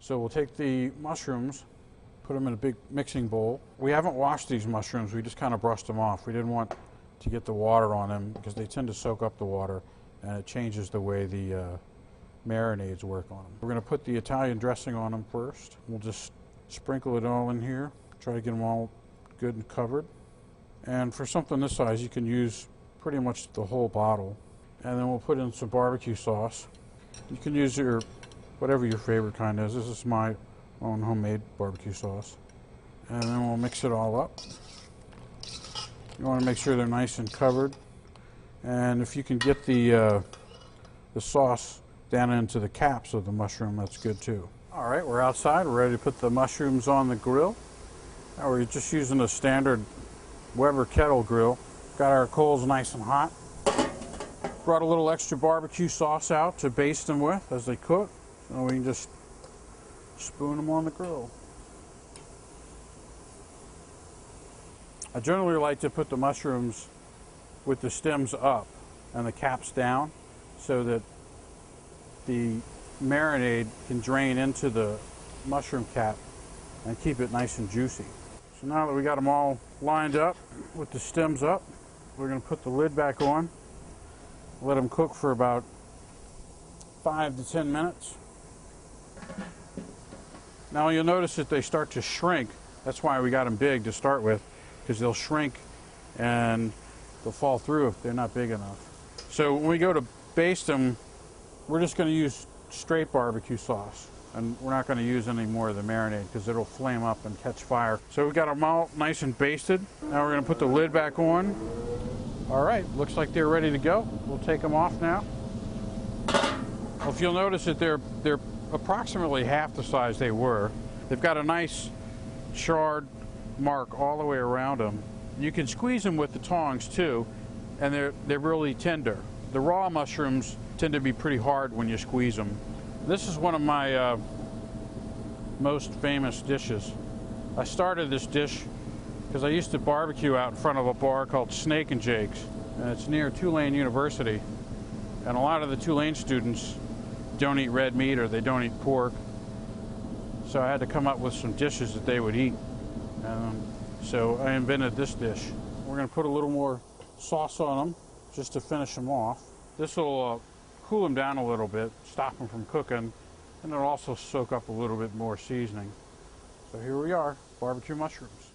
So we'll take the mushrooms, put them in a big mixing bowl. We haven't washed these mushrooms, we just kind of brushed them off. We didn't want to get the water on them because they tend to soak up the water and it changes the way the marinades work on them. We're going to put the Italian dressing on them first. We'll just sprinkle it all in here, try to get them all good and covered. And for something this size, you can use pretty much the whole bottle. And then we'll put in some barbecue sauce. You can use whatever your favorite kind is. This is my own homemade barbecue sauce. And then we'll mix it all up. You want to make sure they're nice and covered. And if you can get the sauce down into the caps of the mushroom, that's good too. All right, we're outside. We're ready to put the mushrooms on the grill. Now we're just using a standard Weber kettle grill. Got our coals nice and hot. Brought a little extra barbecue sauce out to baste them with as they cook. And we can just spoon them on the grill. I generally like to put the mushrooms with the stems up and the caps down so that the marinade can drain into the mushroom cap and keep it nice and juicy. So now that we got them all lined up with the stems up, we're going to put the lid back on, let them cook for about 5 to 10 minutes. Now you'll notice that they start to shrink. That's why we got them big to start with, because they'll shrink and they'll fall through if they're not big enough. So when we go to baste them, we're just going to use straight barbecue sauce, and we're not going to use any more of the marinade because it'll flame up and catch fire. So we got them all nice and basted. Now we're going to put the lid back on. All right, looks like they're ready to go. We'll take them off now. Well, if you'll notice that they're approximately half the size they were. They've got a nice charred mark all the way around them. You can squeeze them with the tongs too, and they're really tender. The raw mushrooms tend to be pretty hard when you squeeze them. This is one of my most famous dishes. I started this dish because I used to barbecue out in front of a bar called Snake and Jake's, and it's near Tulane University. And a lot of the Tulane students don't eat red meat or they don't eat pork, so I had to come up with some dishes that they would eat. So I invented this dish. We're going to put a little more sauce on them just to finish them off. This will cool them down a little bit, stop them from cooking, and it'll also soak up a little bit more seasoning. So here we are, barbecue mushrooms.